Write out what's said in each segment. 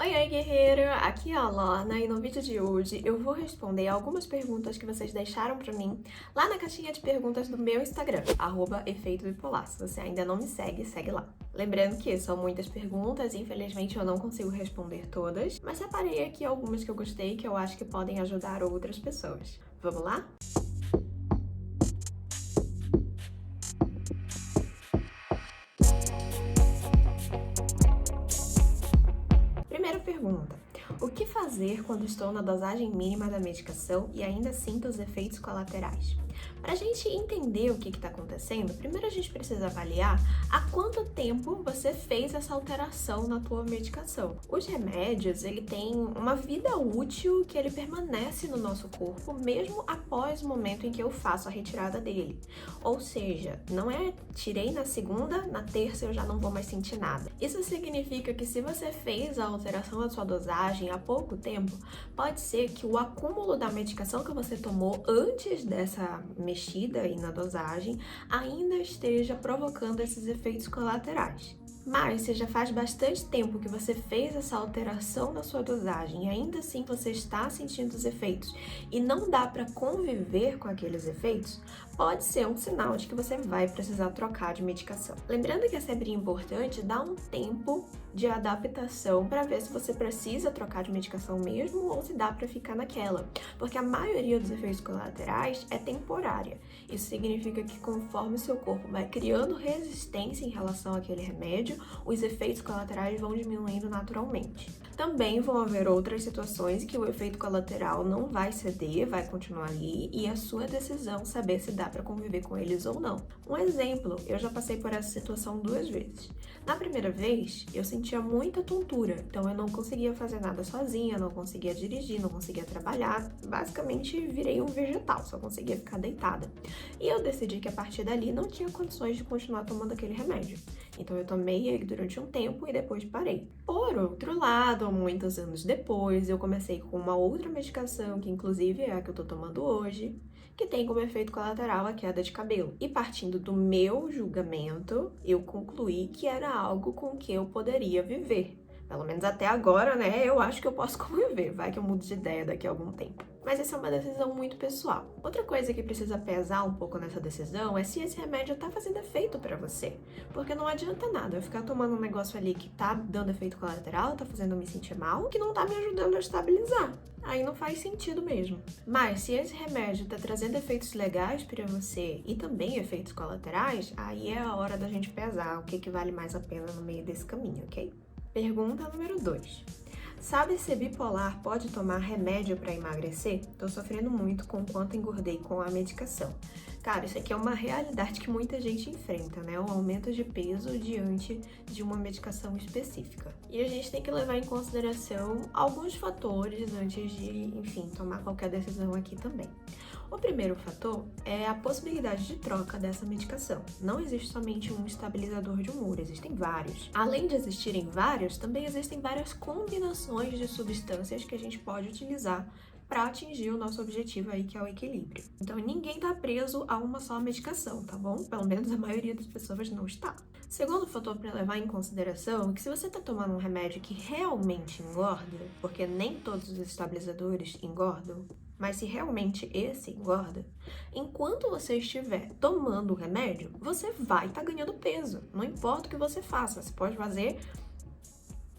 Oi, guerreiro! Aqui é a Lorna e no vídeo de hoje eu vou responder algumas perguntas que vocês deixaram pra mim lá na caixinha de perguntas do meu Instagram, @efeitobipolar. Se você ainda não me segue, segue lá. Lembrando que são muitas perguntas e infelizmente eu não consigo responder todas, mas separei aqui algumas que eu gostei que eu acho que podem ajudar outras pessoas. Vamos lá? Primeira pergunta: o que fazer quando estou na dosagem mínima da medicação e ainda sinto os efeitos colaterais? Para a gente entender o que está acontecendo, primeiro a gente precisa avaliar há quanto tempo você fez essa alteração na tua medicação. Os remédios, ele tem uma vida útil que ele permanece no nosso corpo mesmo após o momento em que eu faço a retirada dele. Ou seja, não é tirei na segunda, na terça eu já não vou mais sentir nada. Isso significa que se você fez a alteração da sua dosagem há pouco tempo, pode ser que o acúmulo da medicação que você tomou antes dessa mexida aí na dosagem ainda esteja provocando esses efeitos colaterais. Mas se já faz bastante tempo que você fez essa alteração na sua dosagem e ainda assim você está sentindo os efeitos e não dá para conviver com aqueles efeitos, pode ser um sinal de que você vai precisar trocar de medicação. Lembrando que é sempre importante dar um tempo de adaptação para ver se você precisa trocar de medicação mesmo ou se dá para ficar naquela, porque a maioria dos efeitos colaterais é temporária. Isso significa que conforme o seu corpo vai criando resistência em relação àquele remédio, os efeitos colaterais vão diminuindo naturalmente. Também vão haver outras situações que o efeito colateral não vai ceder, vai continuar ali e é sua decisão saber se dá para conviver com eles ou não. Um exemplo, eu já passei por essa situação 2 vezes. Na primeira vez, eu sentia muita tontura, então eu não conseguia fazer nada sozinha, não conseguia dirigir, não conseguia trabalhar, basicamente virei um vegetal, só conseguia ficar deitada. E eu decidi que a partir dali não tinha condições de continuar tomando aquele remédio. Então eu tomei ele durante um tempo e depois parei. Por outro lado, muitos anos depois, eu comecei com uma outra medicação, que inclusive é a que eu tô tomando hoje, que tem como efeito colateral a queda de cabelo. E partindo do meu julgamento, eu concluí que era algo com que eu poderia viver. Pelo menos até agora, né? Eu acho que eu posso conviver, vai que eu mudo de ideia daqui a algum tempo. Mas essa é uma decisão muito pessoal. Outra coisa que precisa pesar um pouco nessa decisão é se esse remédio tá fazendo efeito pra você. Porque não adianta nada eu ficar tomando um negócio ali que tá dando efeito colateral, tá fazendo eu me sentir mal, que não tá me ajudando a estabilizar. Aí não faz sentido mesmo. Mas se esse remédio tá trazendo efeitos legais pra você e também efeitos colaterais, aí é a hora da gente pesar o que vale mais a pena no meio desse caminho, ok? Pergunta número 2. Sabe se bipolar pode tomar remédio para emagrecer? Tô sofrendo muito com o quanto engordei com a medicação. Cara, isso aqui é uma realidade que muita gente enfrenta, né? O aumento de peso diante de uma medicação específica. E a gente tem que levar em consideração alguns fatores antes de, enfim, tomar qualquer decisão aqui também. O primeiro fator é a possibilidade de troca dessa medicação. Não existe somente um estabilizador de humor, existem vários. Além de existirem vários, também existem várias combinações de substâncias que a gente pode utilizar para atingir o nosso objetivo aí, que é o equilíbrio. Então, ninguém tá preso a uma só medicação, tá bom? Pelo menos a maioria das pessoas não está. Segundo fator para levar em consideração é que se você tá tomando um remédio que realmente engorda, porque nem todos os estabilizadores engordam, mas se realmente esse engorda, enquanto você estiver tomando o remédio, você vai estar ganhando peso. Não importa o que você faça, você pode fazer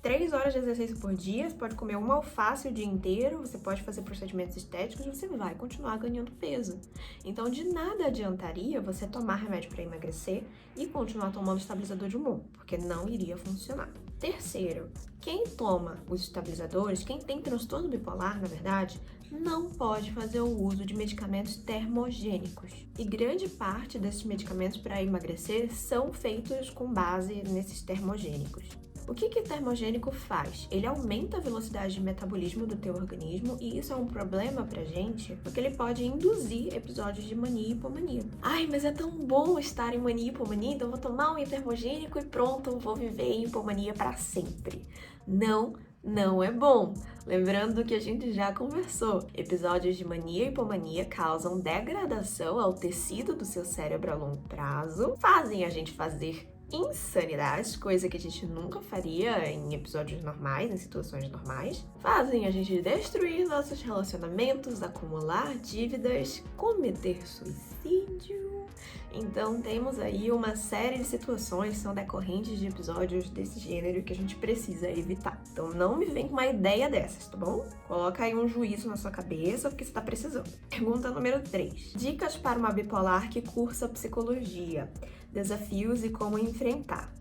3 horas de exercício por dia, você pode comer uma alface o dia inteiro, você pode fazer procedimentos estéticos, você vai continuar ganhando peso. Então, de nada adiantaria você tomar remédio para emagrecer e continuar tomando estabilizador de humor, porque não iria funcionar. Terceiro, quem toma os estabilizadores, quem tem transtorno bipolar, na verdade, não pode fazer o uso de medicamentos termogênicos. E grande parte desses medicamentos para emagrecer são feitos com base nesses termogênicos. O que o termogênico faz? Ele aumenta a velocidade de metabolismo do teu organismo e isso é um problema pra gente, porque ele pode induzir episódios de mania e hipomania. Ai, mas é tão bom estar em mania e hipomania, então vou tomar um termogênico e pronto, vou viver em hipomania para sempre. Não é bom. Lembrando que a gente já conversou, episódios de mania e hipomania causam degradação ao tecido do seu cérebro a longo prazo, fazem a gente fazer insanidades, coisa que a gente nunca faria em episódios normais, em situações normais, fazem a gente destruir nossos relacionamentos, acumular dívidas, cometer suicídio. Então temos aí uma série de situações que são decorrentes de episódios desse gênero que a gente precisa evitar. Então não me vem com uma ideia dessas, tá bom? Coloca aí um juízo na sua cabeça porque você tá precisando. Pergunta número 3. Dicas para uma bipolar que cursa psicologia. Desafios e como enfrentar.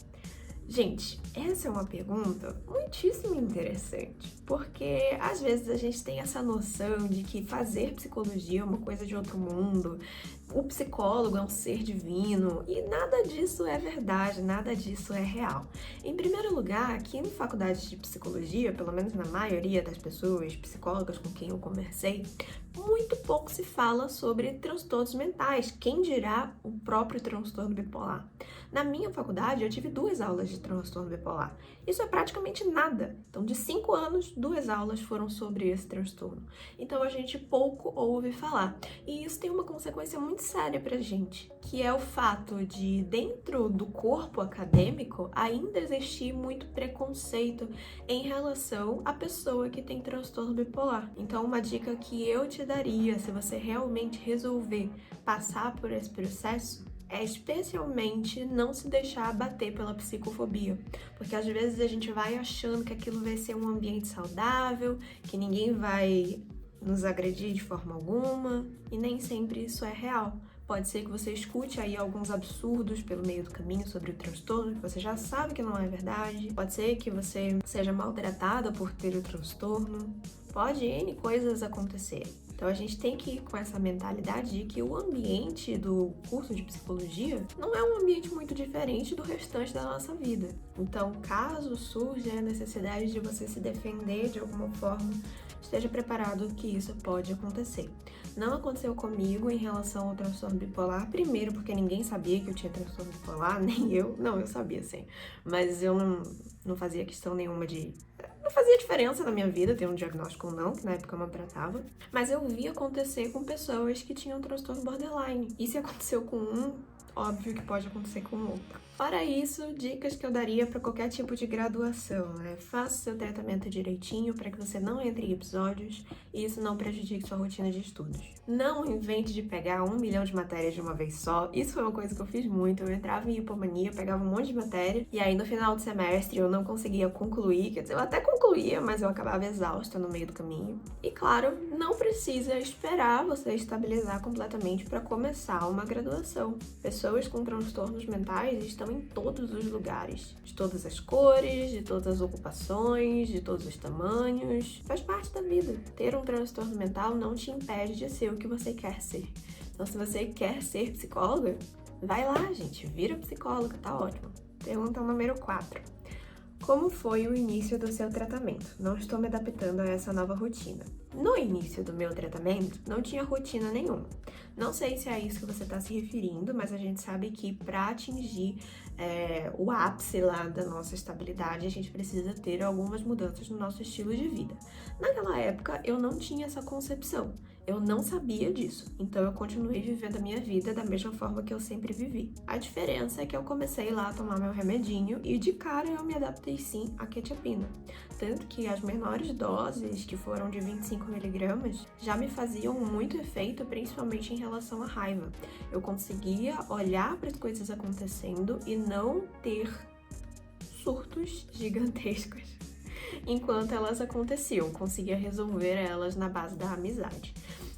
Gente, essa é uma pergunta muitíssimo interessante, porque às vezes a gente tem essa noção de que fazer psicologia é uma coisa de outro mundo, o psicólogo é um ser divino, e nada disso é verdade, nada disso é real. Em primeiro lugar, aqui na faculdade de psicologia, pelo menos na maioria das pessoas, psicólogas com quem eu conversei, muito pouco se fala sobre transtornos mentais, quem dirá o próprio transtorno bipolar. Na minha faculdade, eu tive 2 aulas de transtorno bipolar. Isso é praticamente nada. Então, de 5 anos, 2 aulas foram sobre esse transtorno. Então, a gente pouco ouve falar. E isso tem uma consequência muito séria pra gente, que é o fato de, dentro do corpo acadêmico, ainda existir muito preconceito em relação à pessoa que tem transtorno bipolar. Então, uma dica que eu te daria, se você realmente resolver passar por esse processo, é especialmente não se deixar abater pela psicofobia, porque às vezes a gente vai achando que aquilo vai ser um ambiente saudável, que ninguém vai nos agredir de forma alguma, e nem sempre isso é real. Pode ser que você escute aí alguns absurdos pelo meio do caminho sobre o transtorno, que você já sabe que não é verdade. Pode ser que você seja maltratada por ter o transtorno. Pode N coisas acontecer. Então a gente tem que ir com essa mentalidade de que o ambiente do curso de psicologia não é um ambiente muito diferente do restante da nossa vida. Então, caso surja a necessidade de você se defender de alguma forma, esteja preparado que isso pode acontecer. Não aconteceu comigo em relação ao transtorno bipolar, primeiro porque ninguém sabia que eu tinha transtorno bipolar, nem eu. Não, eu sabia sim, mas eu não fazia questão nenhuma de... Não fazia diferença na minha vida ter um diagnóstico ou não, que na época eu não tratava, mas eu vi acontecer com pessoas que tinham transtorno borderline. E se aconteceu com um, óbvio que pode acontecer com o outro. Fora isso, dicas que eu daria para qualquer tipo de graduação, né? Faça seu tratamento direitinho para que você não entre em episódios e isso não prejudique sua rotina de estudos. Não invente de pegar 1 milhão de matérias de uma vez só. Isso foi uma coisa que eu fiz muito. Eu entrava em hipomania, pegava um monte de matéria e aí no final do semestre eu não conseguia concluir. Quer dizer, eu até concluía, mas eu acabava exausta no meio do caminho. E claro, não precisa esperar você estabilizar completamente para começar uma graduação. Pessoas com transtornos mentais estão em todos os lugares, de todas as cores, de todas as ocupações, de todos os tamanhos. Faz parte da vida. Ter um transtorno mental não te impede de ser o que você quer ser. Então, se você quer ser psicóloga, vai lá, gente, vira psicóloga, tá ótimo. Pergunta número 4. Como foi o início do seu tratamento? Não estou me adaptando a essa nova rotina. No início do meu tratamento, não tinha rotina nenhuma. Não sei se é isso que você está se referindo, mas a gente sabe que para atingir o ápice lá da nossa estabilidade, a gente precisa ter algumas mudanças no nosso estilo de vida. Naquela época, eu não tinha essa concepção. Eu não sabia disso, então eu continuei vivendo a minha vida da mesma forma que eu sempre vivi. A diferença é que eu comecei lá a tomar meu remedinho e de cara eu me adaptei sim à quetiapina. Tanto que as menores doses, que foram de 25mg, já me faziam muito efeito, principalmente em relação à raiva. Eu conseguia olhar para as coisas acontecendo e não ter surtos gigantescos enquanto elas aconteciam. Conseguia resolver elas na base da amizade.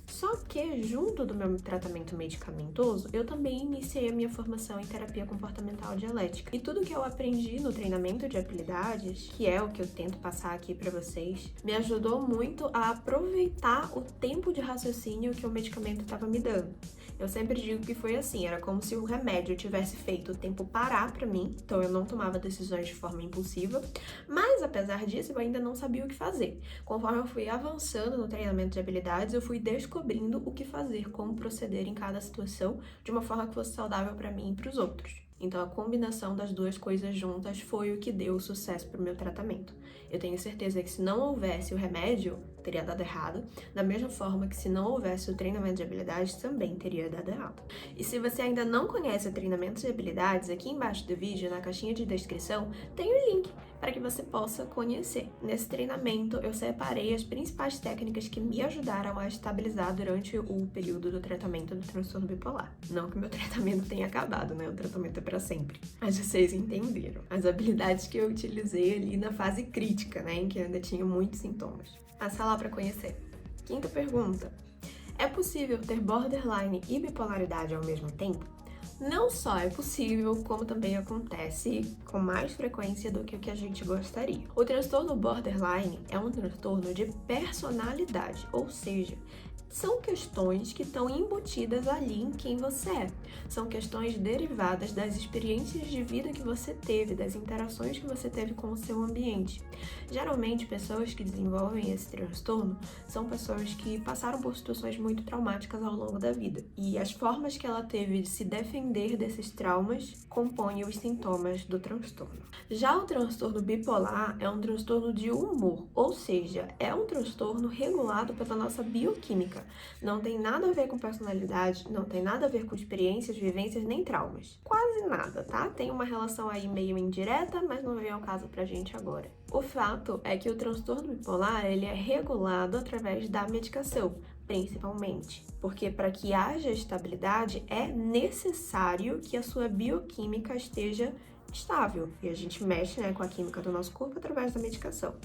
Só que, junto do meu tratamento medicamentoso, eu também iniciei a minha formação em terapia comportamental dialética. E tudo que eu aprendi no treinamento de habilidades, que é o que eu tento passar aqui pra vocês, me ajudou muito a aproveitar o tempo de raciocínio que o medicamento estava me dando. Eu sempre digo que foi assim, era como se o remédio tivesse feito o tempo parar pra mim, então eu não tomava decisões de forma impulsiva, mas apesar disso eu ainda não sabia o que fazer. Conforme eu fui avançando no treinamento de habilidades, eu fui descobrindo o que fazer, como proceder em cada situação, de uma forma que fosse saudável pra mim e pros outros. Então, a combinação das duas coisas juntas foi o que deu sucesso para o meu tratamento. Eu tenho certeza que se não houvesse o remédio, teria dado errado, da mesma forma que se não houvesse o treinamento de habilidades, também teria dado errado. E se você ainda não conhece o treinamento de habilidades, aqui embaixo do vídeo, na caixinha de descrição, tem o link para que você possa conhecer. Nesse treinamento, eu separei as principais técnicas que me ajudaram a estabilizar durante o período do tratamento do transtorno bipolar. Não que o meu tratamento tenha acabado, né? O tratamento é para sempre. Mas vocês entenderam. As habilidades que eu utilizei ali na fase crítica, né? Em que eu ainda tinha muitos sintomas. Passa lá para conhecer. Quinta pergunta. É possível ter borderline e bipolaridade ao mesmo tempo? Não só é possível, como também acontece com mais frequência do que o que a gente gostaria. O transtorno borderline é um transtorno de personalidade, ou seja, são questões que estão embutidas ali em quem você é. São questões derivadas das experiências de vida que você teve, das interações que você teve com o seu ambiente. Geralmente, pessoas que desenvolvem esse transtorno são pessoas que passaram por situações muito traumáticas ao longo da vida. E as formas que ela teve de se defender desses traumas compõem os sintomas do transtorno. Já o transtorno bipolar é um transtorno de humor, ou seja, é um transtorno regulado pela nossa bioquímica. Não tem nada a ver com personalidade, não tem nada a ver com experiências, vivências, nem traumas. Quase nada, tá? Tem uma relação aí meio indireta, mas não vem ao caso pra gente agora. O fato é que o transtorno bipolar, ele é regulado através da medicação, principalmente, porque para que haja estabilidade é necessário que a sua bioquímica esteja estável, e a gente mexe, né, com a química do nosso corpo através da medicação.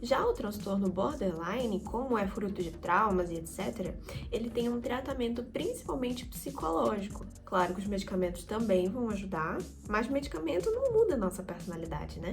Já o transtorno borderline, como é fruto de traumas e etc., ele tem um tratamento principalmente psicológico. Claro que os medicamentos também vão ajudar, mas medicamento não muda a nossa personalidade, né?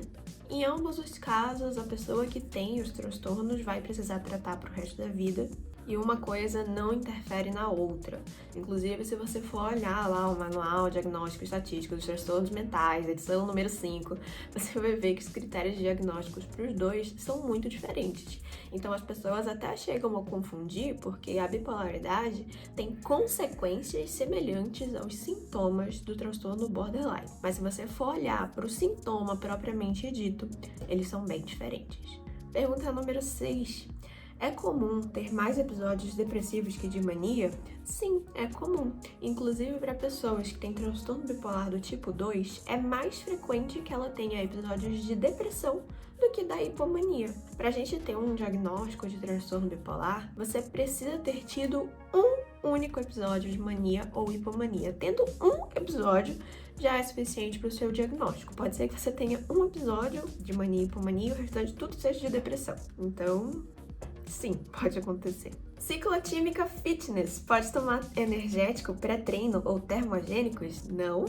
Em ambos os casos, a pessoa que tem os transtornos vai precisar tratar pro resto da vida, e uma coisa não interfere na outra. Inclusive, se você for olhar lá o Manual Diagnóstico Estatístico dos Transtornos Mentais, edição número 5, você vai ver que os critérios diagnósticos para os dois são muito diferentes. Então, as pessoas até chegam a confundir porque a bipolaridade tem consequências semelhantes aos sintomas do transtorno borderline. Mas se você for olhar para o sintoma propriamente dito, eles são bem diferentes. Pergunta número 6. É comum ter mais episódios depressivos que de mania? Sim, é comum. Inclusive, para pessoas que têm transtorno bipolar do tipo 2, é mais frequente que ela tenha episódios de depressão do que da hipomania. Para a gente ter um diagnóstico de transtorno bipolar, você precisa ter tido um único episódio de mania ou hipomania. Tendo um episódio, já é suficiente para o seu diagnóstico. Pode ser que você tenha um episódio de mania e hipomania e o restante tudo seja de depressão. Então, sim, pode acontecer. Ciclotímica Fitness. Pode tomar energético, pré-treino ou termogênicos? Não.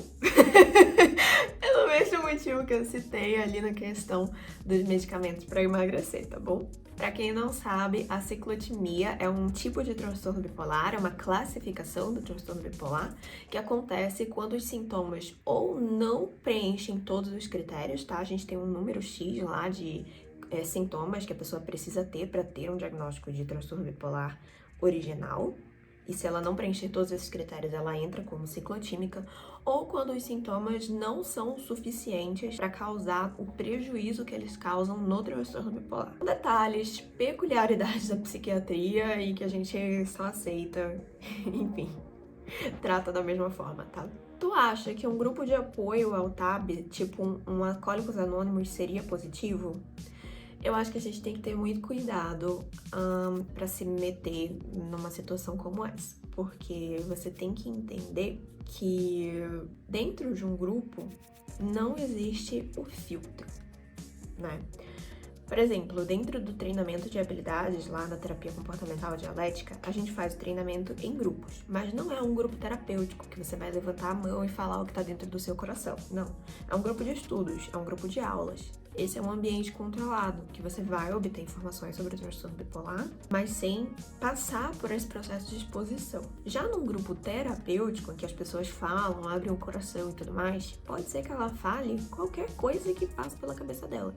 Pelo mesmo motivo que eu citei ali na questão dos medicamentos para emagrecer, tá bom? Para quem não sabe, a ciclotimia é um tipo de transtorno bipolar, é uma classificação do transtorno bipolar que acontece quando os sintomas ou não preenchem todos os critérios, tá? A gente tem um número X lá de sintomas que a pessoa precisa ter para ter um diagnóstico de transtorno bipolar original. E se ela não preencher todos esses critérios, ela entra como ciclotímica, ou quando os sintomas não são suficientes para causar o prejuízo que eles causam no transtorno bipolar. Detalhes, peculiaridades da psiquiatria e que a gente só aceita, enfim, trata da mesma forma, tá? Tu acha que um grupo de apoio ao TAB, tipo um Alcoólicos Anônimos, seria positivo? Eu acho que a gente tem que ter muito cuidado para se meter numa situação como essa, porque você tem que entender que dentro de um grupo não existe o filtro, né? Por exemplo, dentro do treinamento de habilidades, lá na terapia comportamental dialética, a gente faz o treinamento em grupos, mas não é um grupo terapêutico que você vai levantar a mão e falar o que está dentro do seu coração, não. É um grupo de estudos, é um grupo de aulas. esse é um ambiente controlado, que você vai obter informações sobre o transtorno bipolar, mas sem passar por esse processo de exposição. Já num grupo terapêutico, em que as pessoas falam, abrem o coração e tudo mais, pode ser que ela fale qualquer coisa que passe pela cabeça dela.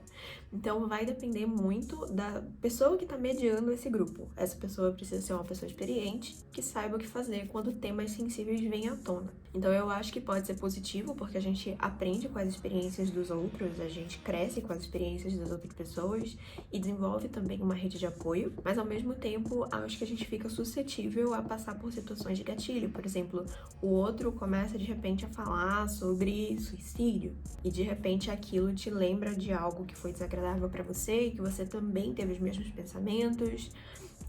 Então vai depender muito da pessoa que está mediando esse grupo. Essa pessoa precisa ser uma pessoa experiente, que saiba o que fazer quando temas sensíveis vêm à tona. Então eu acho que pode ser positivo, porque a gente aprende com as experiências dos outros, a gente cresce com as experiências das outras pessoas e desenvolve também uma rede de apoio, mas ao mesmo tempo acho que a gente fica suscetível a passar por situações de gatilho. Por exemplo, o outro começa de repente a falar sobre suicídio e de repente aquilo te lembra de algo que foi desagradável para você e que você também teve os mesmos pensamentos.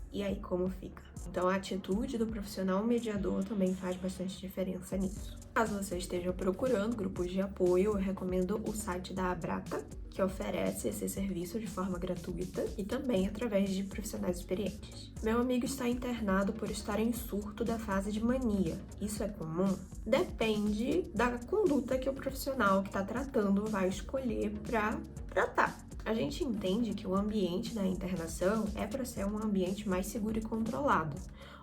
E aí, como fica? Então, a atitude do profissional mediador também faz bastante diferença nisso. Caso você esteja procurando grupos de apoio, eu recomendo o site da Abrata, que oferece esse serviço de forma gratuita e também através de profissionais experientes. Meu amigo está internado por estar em surto da fase de mania. Isso é comum? Depende da conduta que o profissional que está tratando vai escolher para tratar. A gente entende que o ambiente da internação é para ser um ambiente mais seguro e controlado,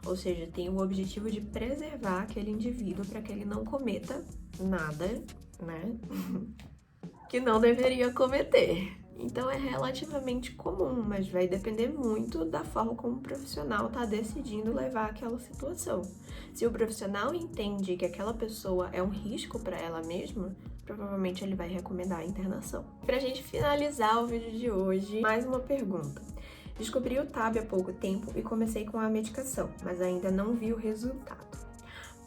ou seja, tem o objetivo de preservar aquele indivíduo para que ele não cometa nada, né, que não deveria cometer. Então é relativamente comum, mas vai depender muito da forma como o profissional está decidindo levar aquela situação. Se o profissional entende que aquela pessoa é um risco para ela mesma, provavelmente ele vai recomendar a internação. Pra gente finalizar o vídeo de hoje, mais uma pergunta. Descobri o TAB há pouco tempo e comecei com a medicação, mas ainda não vi o resultado.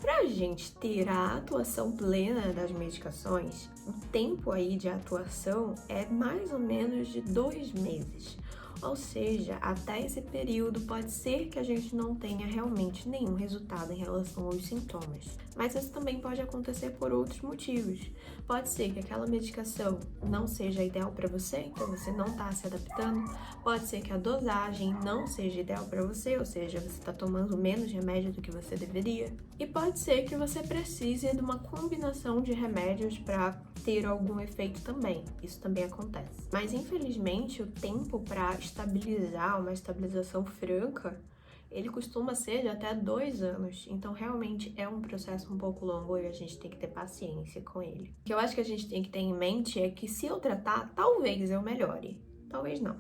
Pra gente ter a atuação plena das medicações, o tempo aí de atuação é mais ou menos de 2 meses. Ou seja, até esse período pode ser que a gente não tenha realmente nenhum resultado em relação aos sintomas. Mas isso também pode acontecer por outros motivos. Pode ser que aquela medicação não seja ideal para você, então você não está se adaptando. Pode ser que a dosagem não seja ideal para você, ou seja, você está tomando menos remédio do que você deveria. E pode ser que você precise de uma combinação de remédios para ter algum efeito também. Isso também acontece. Mas infelizmente o tempo para estabilizar, uma estabilização franca, ele costuma ser de até 2 anos. Então realmente é um processo um pouco longo e a gente tem que ter paciência com ele. O que eu acho que a gente tem que ter em mente é que se eu tratar, talvez eu melhore. Talvez não.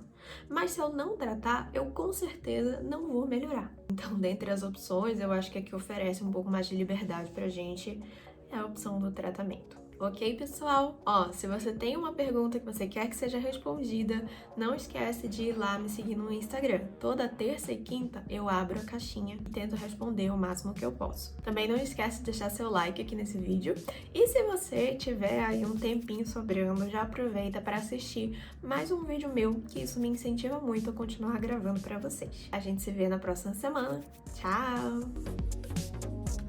Mas se eu não tratar, eu com certeza não vou melhorar. Então, dentre as opções, eu acho que a que oferece um pouco mais de liberdade pra gente é a opção do tratamento. Ok, pessoal? Ó, se você tem uma pergunta que você quer que seja respondida, não esquece de ir lá me seguir no Instagram. Toda terça e quinta eu abro a caixinha e tento responder o máximo que eu posso. Também não esquece de deixar seu like aqui nesse vídeo. E se você tiver aí um tempinho sobrando, já aproveita para assistir mais um vídeo meu, que isso me incentiva muito a continuar gravando para vocês. A gente se vê na próxima semana. Tchau!